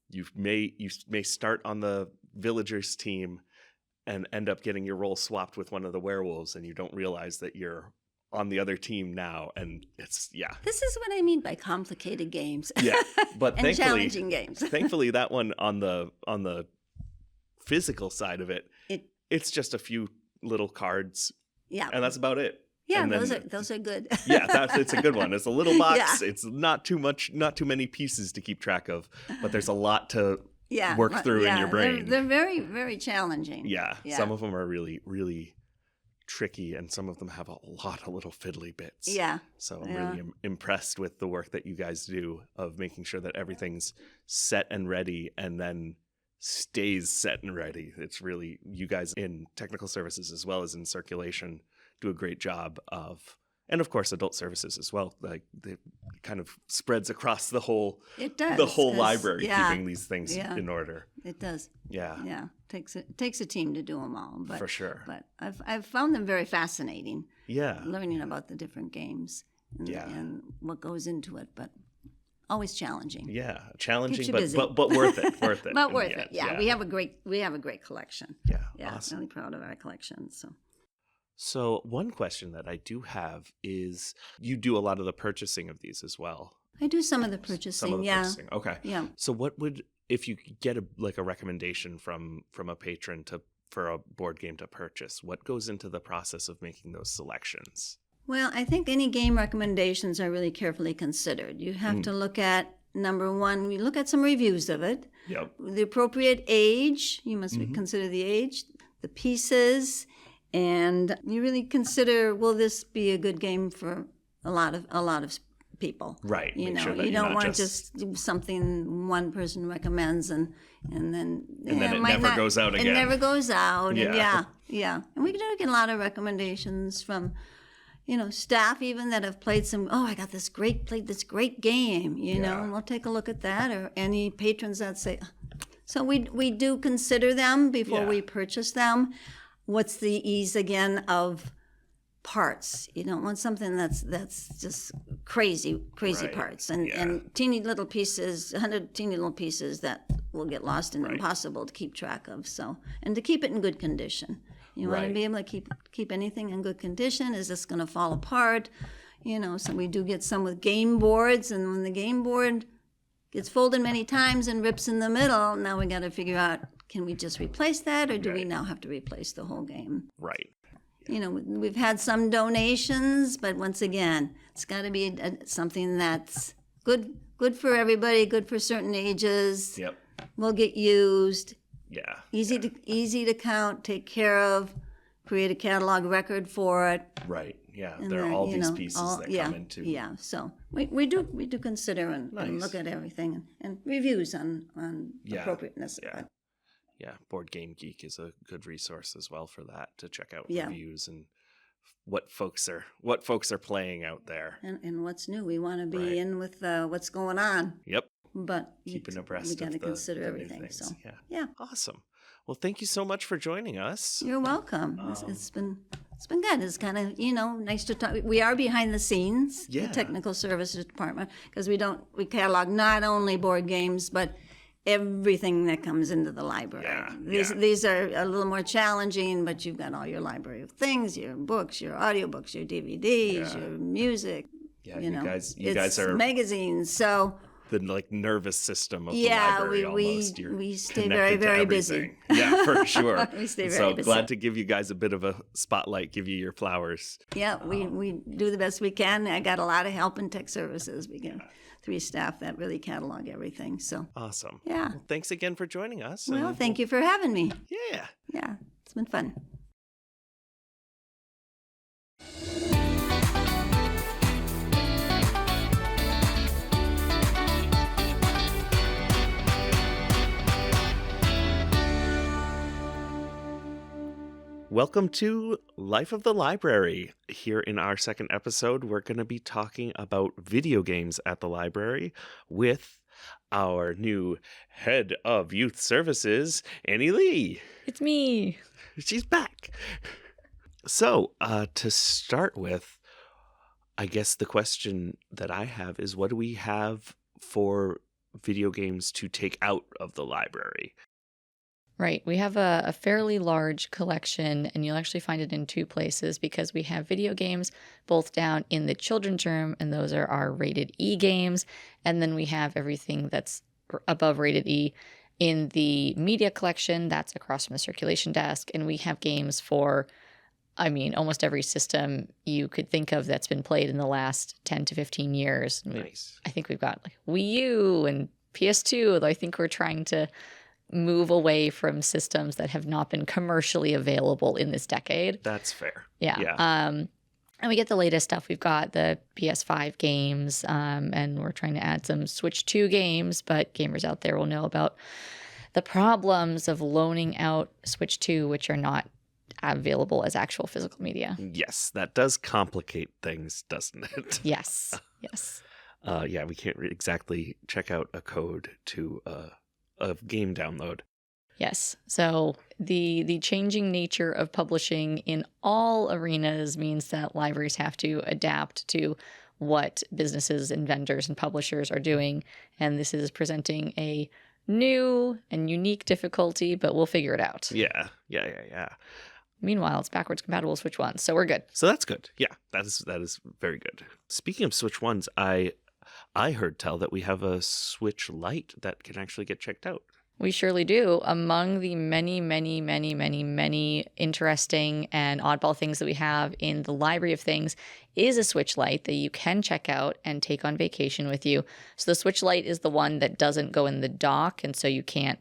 you may start on the villagers team and end up getting your role swapped with one of the werewolves, and you don't realize that you're on the other team now. And it's This is what I mean by complicated games. Yeah, but and challenging games. Thankfully, that one on the physical side of it, it's just a few little cards. Yeah, and that's about it. Yeah, those are good. It's a good one. It's a little box. It's not too many pieces to keep track of, but there's a lot to work through in your brain. They're very, very challenging. Yeah, some of them are really, really tricky, and some of them have a lot of little fiddly bits. Yeah. So I'm really impressed with the work that you guys do of making sure that everything's set and ready, and then stays set and ready. It's really, you guys in technical services as well as in circulation do a great job of, and of course adult services as well. Like it kind of spreads across the whole library, keeping these things in order. It does. Yeah. Takes a team to do them all. But, for sure. But I've found them very fascinating. learning about the different games and what goes into it. But always challenging. Yeah, challenging, but worth it. Worth it. But worth it. Yeah, we have a great collection. Yeah, awesome. Really proud of our collection. So one question that I do have is, you do a lot of the purchasing of these as well. I do some of the purchasing. Purchasing. Okay. Yeah. So what would, if you could get a recommendation from a patron for a board game to purchase, what goes into the process of making those selections? Well, I think any game recommendations are really carefully considered. You have to look at, number one, we look at some reviews of it. Yep. The appropriate age, you must consider the age, the pieces, and you really consider, will this be a good game for a lot of people? Right. You Make sure that you you're don't not want to just do something one person recommends and then it never goes out again. It never goes out. Yeah. And we do get a lot of recommendations from staff even that have played played this great game, and we'll take a look at that, or any patrons that say, so we do consider them before we purchase them. What's the ease again of parts? You don't want something that's just crazy parts and teeny little pieces, 100 teeny little pieces that will get lost and impossible to keep track of. So, and to keep it in good condition. You want to be able to keep anything in good condition. Is this going to fall apart? So we do get some with game boards, and when the game board gets folded many times and rips in the middle, now we got to figure out, can we just replace that, or do we now have to replace the whole game? Right. We've had some donations, but once again, it's got to be something that's good for everybody, good for certain ages. Yep. Will get used. Yeah. Easy to count, take care of, create a catalog record for it. Right. Yeah. There are all these pieces that come into. Yeah. So we do consider and look at everything and reviews on appropriateness. Yeah. Yeah. Board Game Geek is a good resource as well for that, to check out reviews and what folks are playing out there. And what's new. We want to be in with what's going on. Yep. But keeping abreast we got to consider the everything. So awesome. Well, thank you so much for joining us. You're welcome. It's been good. It's kind of nice to talk. We are behind the scenes, the technical services department, because we catalog not only board games but everything that comes into the library. These are a little more challenging, but you've got all your library of things, your books, your audiobooks, your DVDs, your music. Yeah, you guys are magazines. So the nervous system of the library almost. We stay very, very busy. Yeah, for sure. We stay very busy. So glad to give you guys a bit of a spotlight, give you your flowers. Yeah, we do the best we can. I got a lot of help in tech services. We get 3 staff that really catalog everything. So awesome. Yeah. Well, thanks again for joining us. Well, thank you for having me. Yeah. Yeah, it's been fun. Welcome to Life of the Library. Here in our second episode, we're going to be talking about video games at the library with our new head of youth services, Annie Lee. It's me. She's back. So, to start with, I guess the question that I have is, what do we have for video games to take out of the library? Right. We have a fairly large collection, and you'll actually find it in 2 places, because we have video games both down in the children's room, and those are our rated E games. And then we have everything that's above rated E in the media collection that's across from the circulation desk. And we have games for, almost every system you could think of that's been played in the last 10 to 15 years. Nice. I think we've got Wii U and PS2, although I think we're trying to move away from systems that have not been commercially available in this decade. That's fair. Yeah. And we get the latest stuff. We've got the PS5 games, and we're trying to add some Switch 2 games, but gamers out there will know about the problems of loaning out Switch 2, which are not available as actual physical media. Yes, that does complicate things, doesn't it? Yes. We can't exactly check out a code to a game download. Yes. So the changing nature of publishing in all arenas means that libraries have to adapt to what businesses and vendors and publishers are doing. And this is presenting a new and unique difficulty, but we'll figure it out. Yeah. Meanwhile, it's backwards compatible with Switch Ones, so we're good. So that's good. Yeah, that is very good. Speaking of Switch Ones, I heard tell that we have a Switch Lite that can actually get checked out. We surely do. Among the many interesting and oddball things that we have in the library of things is a Switch Lite that you can check out and take on vacation with you. So the Switch Lite is the one that doesn't go in the dock, and so you can't,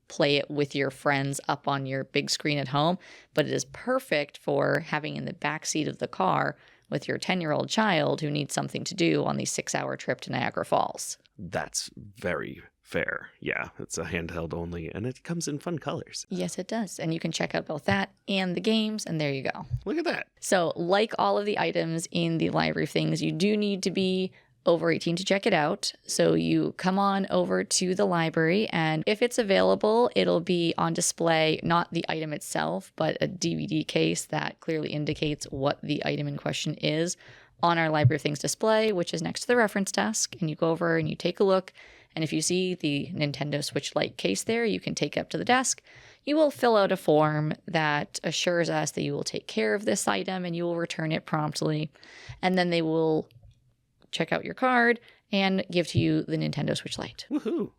play it with your friends up on your big screen at home, but it is perfect for having in the back seat of the car with your 10-year-old child who needs something to do on the 6-hour trip to Niagara Falls. That's very fair. Yeah, it's a handheld only, and it comes in fun colors. Yes, it does. And you can check out both that and the games, and there you go. Look at that. So like all of the items in the library of things, you do need to be over 18 to check it out. So you come on over to the library, and if it's available, it'll be on display, not the item itself, but a DVD case that clearly indicates what the item in question is on our Library of Things display, which is next to the reference desk. And you go over and you take a look. And if you see the Nintendo Switch Lite case there, you can take it up to the desk. You will fill out a form that assures us that you will take care of this item and you will return it promptly. And then they will check out your card and give to you the Nintendo Switch Lite. Woohoo.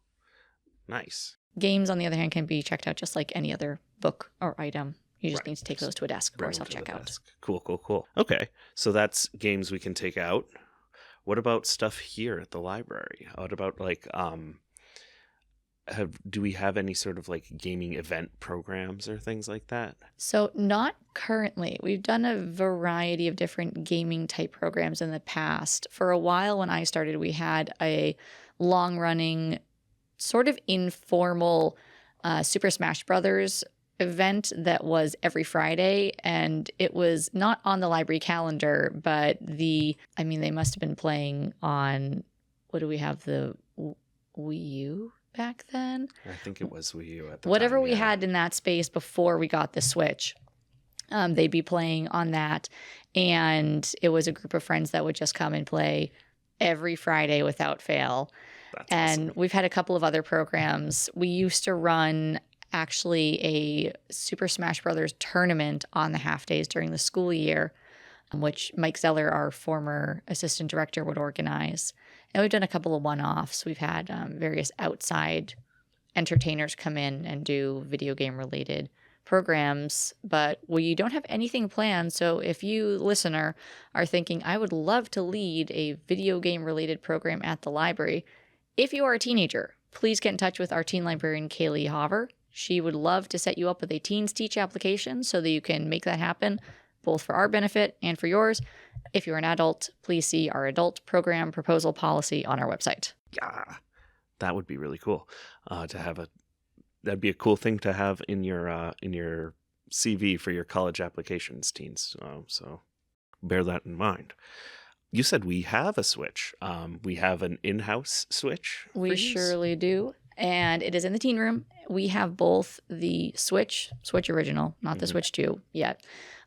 Nice. Games, on the other hand, can be checked out just like any other book or item. You just need to take those to a desk or self-checkout. Cool. Okay, so that's games we can take out. What about stuff here at the library? What about do we have any sort of gaming event programs or things like that? So not currently. We've done a variety of different gaming type programs in the past. For a while when I started, we had a long-running sort of informal Super Smash Brothers event that was every Friday, and it was not on the library calendar, but they must have been playing on, what do we have, the Wii U back then? I think it was Wii U at the whatever time, we had in that space before we got the Switch. They'd be playing on that, and it was a group of friends that would just come and play every Friday without fail. That's and awesome. We've had a couple of other programs. We used to run actually a Super Smash Brothers tournament on the half days during the school year, which Mike Zeller, our former assistant director, would organize. And we've done a couple of one-offs. We've had various outside entertainers come in and do video game related programs, but we don't have anything planned. So if you, listener, are thinking, I would love to lead a video game related program at the library, if you are a teenager, please get in touch with our teen librarian, Kaylee Hover. She would love to set you up with a Teens Teach application so that you can make that happen, both for our benefit and for yours. If you're an adult, please see our adult program proposal policy on our website. Yeah, that would be really cool to have that'd be a cool thing to have in your CV for your college applications, teens. So bear that in mind. You said we have a Switch. We have an in-house Switch. We surely do. And it is in the teen room. We have both the Switch original, not the Switch 2 yet,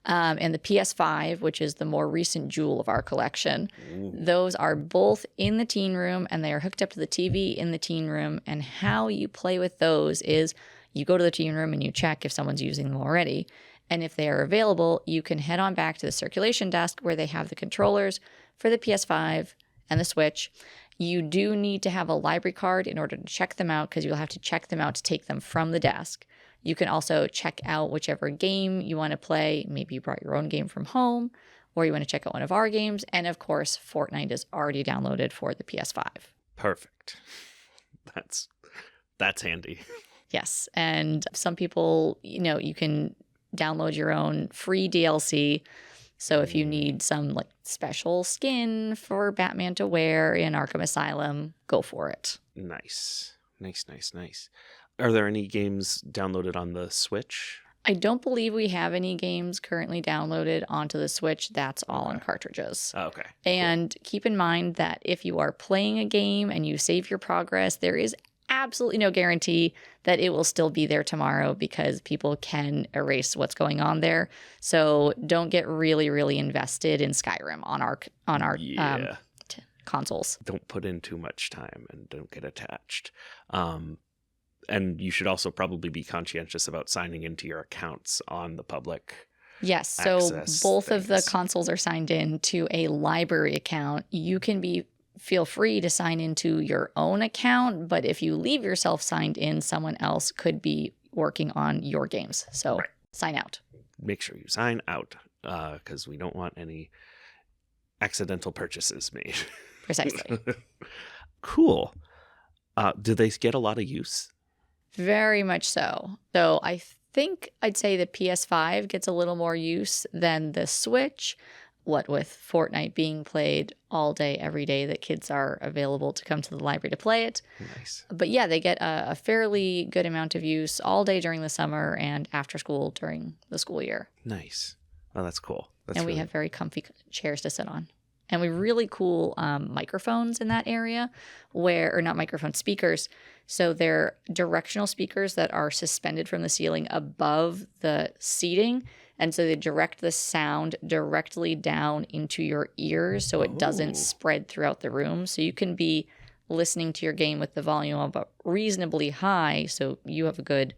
and the PS5, which is the more recent jewel of our collection. Ooh. Those are both in the teen room, and they are hooked up to the TV in the teen room. And how you play with those is you go to the teen room and you check if someone's using them already. And if they are available, you can head on back to the circulation desk where they have the controllers for the PS5 and the Switch. You do need to have a library card in order to check them out, because you'll have to check them out to take them from the desk. You can also check out whichever game you want to play. Maybe you brought your own game from home, or you want to check out one of our games. And of course, Fortnite is already downloaded for the PS5. Perfect. That's handy. Yes. And some people, you can download your own free DLC. So if you need some special skin for Batman to wear in Arkham Asylum, go for it. Nice. Are there any games downloaded on the Switch? I don't believe we have any games currently downloaded onto the Switch. That's all on cartridges. Oh, okay. And keep in mind that if you are playing a game and you save your progress, there is absolutely no guarantee that it will still be there tomorrow because people can erase what's going on there. So don't get really, really invested in Skyrim on our consoles. Don't put in too much time and don't get attached. And you should also probably be conscientious about signing into your accounts on the public. Yes, so both of the consoles are signed in to a library account. You can feel free to sign into your own account, but if you leave yourself signed in, someone else could be working on your games. So sign out. Make sure you sign out because we don't want any accidental purchases made. Precisely. Cool. Do they get a lot of use? Very much so. So I think I'd say the PS5 gets a little more use than the Switch. What with Fortnite being played all day, every day, that kids are available to come to the library to play it. Nice. But yeah, they get a fairly good amount of use all day during the summer and after school during the school year. Nice. Oh, that's cool. We have very comfy chairs to sit on. And we really cool microphones in that area speakers. So they're directional speakers that are suspended from the ceiling above the seating. And so they direct the sound directly down into your ears so it doesn't spread throughout the room. So you can be listening to your game with the volume up reasonably high so you have a good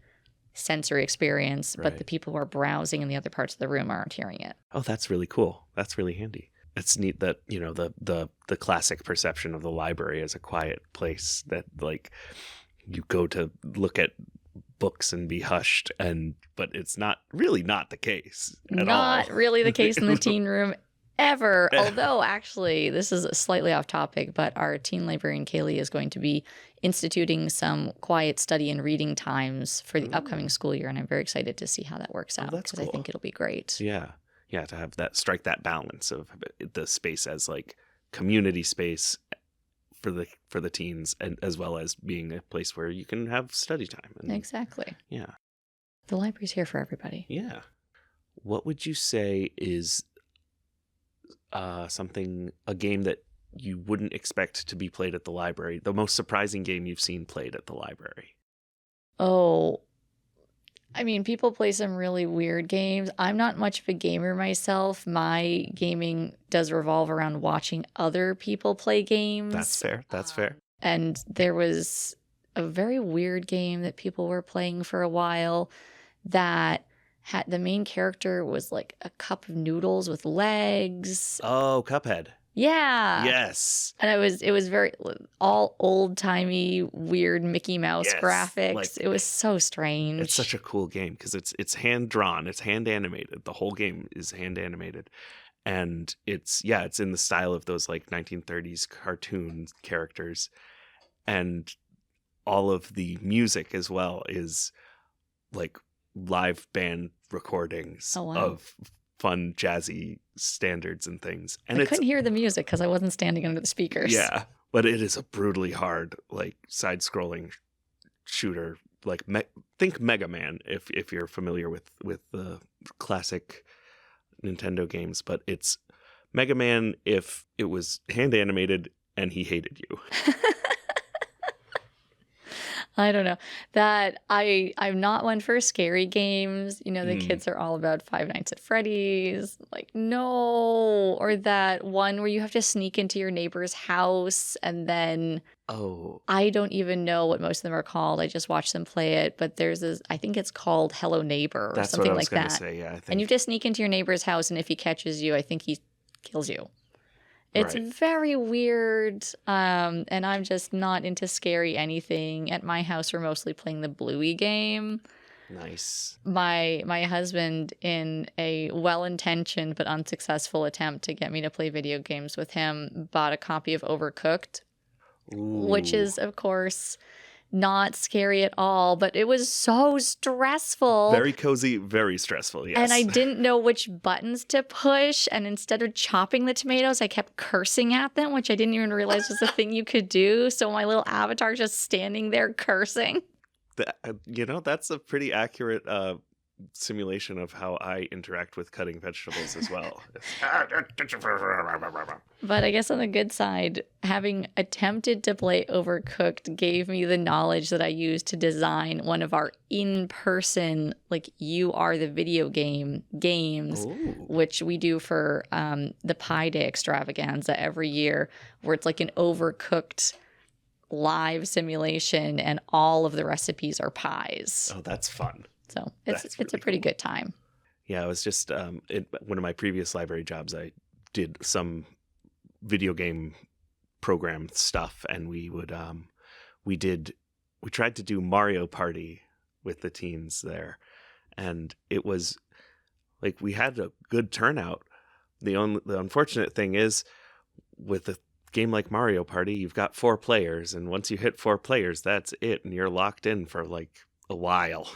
sensory experience, but the people who are browsing in the other parts of the room aren't hearing it. Oh, that's really cool. That's really handy. It's neat that, you know, the classic perception of the library as a quiet place that, like, you go to look at books and be hushed, but it's not the case at all. Not really the case in the teen room ever. Although, actually, this is slightly off topic, but our teen librarian, Kaylee, is going to be instituting some quiet study and reading times for the upcoming school year, and I'm very excited to see how that works out because I think it'll be great. Yeah, to have strike that balance of the space as like community space for the teens, and as well as being a place where you can have study time. Exactly. Yeah. The library's here for everybody. Yeah. What would you say is a game that you wouldn't expect to be played at the library? The most surprising game you've seen played at the library? Oh, I mean, people play some really weird games. I'm not much of a gamer myself. My gaming does revolve around watching other people play games. That's fair. And there was a very weird game that people were playing for a while that had the main character was like a cup of noodles with legs. Oh, Cuphead. Yeah. Yes. And it was very all old-timey, weird Mickey Mouse graphics. Like, it was so strange. It's such a cool game because it's hand-drawn. It's hand-animated. The whole game is hand-animated. And it's in the style of those like 1930s cartoon characters. And all of the music as well is like live band recordings of fun jazzy standards and things. And I couldn't hear the music because I wasn't standing under the speakers. Yeah, but it is a brutally hard, like, side-scrolling shooter. Like, think Mega Man if you're familiar with the classic Nintendo games. But it's Mega Man if it was hand animated and he hated you. I don't know. That I'm not one for scary games. You know, the kids are all about Five Nights at Freddy's. Like, no. Or that one where you have to sneak into your neighbor's house and then... Oh. I don't even know what most of them are called. I just watched them play it. But there's this, I think it's called Hello Neighbor or something like that. That's what I was going to say, yeah. I think. And you just sneak into your neighbor's house, and if he catches you, I think he kills you. It's very weird, and I'm just not into scary anything. At my house, we're mostly playing the Bluey game. Nice. My husband, in a well-intentioned but unsuccessful attempt to get me to play video games with him, bought a copy of Overcooked, which is, of course, not scary at all, but it was so stressful. Very cozy, very stressful, yes. And I didn't know which buttons to push, and instead of chopping the tomatoes, I kept cursing at them, which I didn't even realize was a thing you could do. So my little avatar just standing there cursing. That's a pretty accurate simulation of how I interact with cutting vegetables as well. But I guess on the good side, having attempted to play Overcooked gave me the knowledge that I used to design one of our in-person, like, you are the video game games, which we do for the Pi Day extravaganza every year, where it's like an Overcooked live simulation and all of the recipes are pies. Oh, that's fun. So it's a pretty good time. Yeah, I was just one of my previous library jobs, I did some video game program stuff, and we tried to do Mario Party with the teens there, and it was like we had a good turnout. The unfortunate thing is, with a game like Mario Party, you've got 4 players, and once you hit 4 players, that's it, and you're locked in for like a while.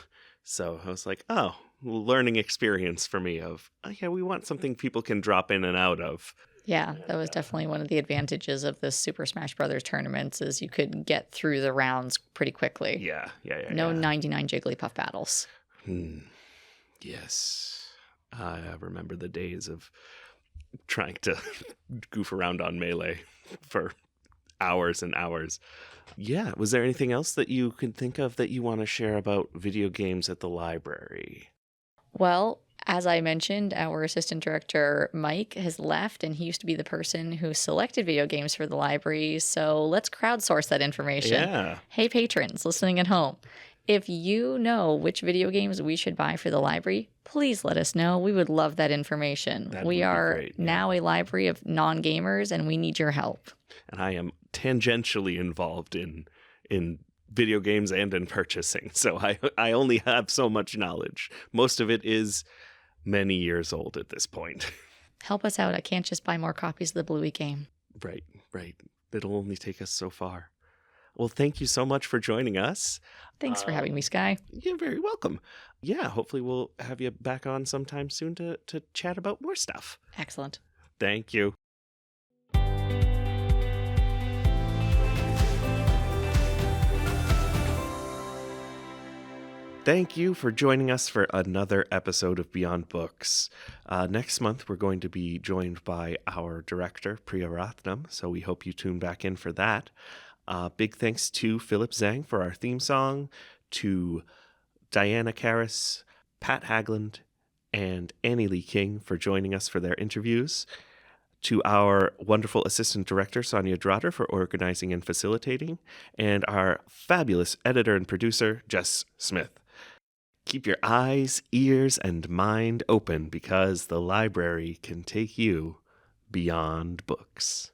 So I was like, oh, learning experience for me of, oh, yeah, we want something people can drop in and out of. Yeah, that was definitely one of the advantages of the Super Smash Brothers tournaments, is you could get through the rounds pretty quickly. Yeah. No 99 Jigglypuff battles. Yes. I remember the days of trying to goof around on Melee for hours and hours. Yeah. Was there anything else that you could think of that you want to share about video games at the library? Well, as I mentioned, our assistant director, Mike, has left, and he used to be the person who selected video games for the library. So let's crowdsource that information. Yeah. Hey, patrons listening at home. If you know which video games we should buy for the library, please let us know. We would love that information. We are now a library of non-gamers, and we need your help. And I am tangentially involved in video games and in purchasing. So I only have so much knowledge. Most of it is many years old at this point. Help us out. I can't just buy more copies of the Bluey game. Right. It'll only take us so far. Well, thank you so much for joining us. Thanks for having me, Sky. You're very welcome. Yeah, hopefully we'll have you back on sometime soon to chat about more stuff. Excellent. Thank you. Thank you for joining us for another episode of Beyond Books. Next month, we're going to be joined by our director, Priya Rathnam, so we hope you tune back in for that. Big thanks to Philip Zhang for our theme song, to Diana Karras, Pat Hagland, and Annie Lee King for joining us for their interviews, to our wonderful assistant director, Sonia Drotter, for organizing and facilitating, and our fabulous editor and producer, Jess Smith. Keep your eyes, ears, and mind open, because the library can take you beyond books.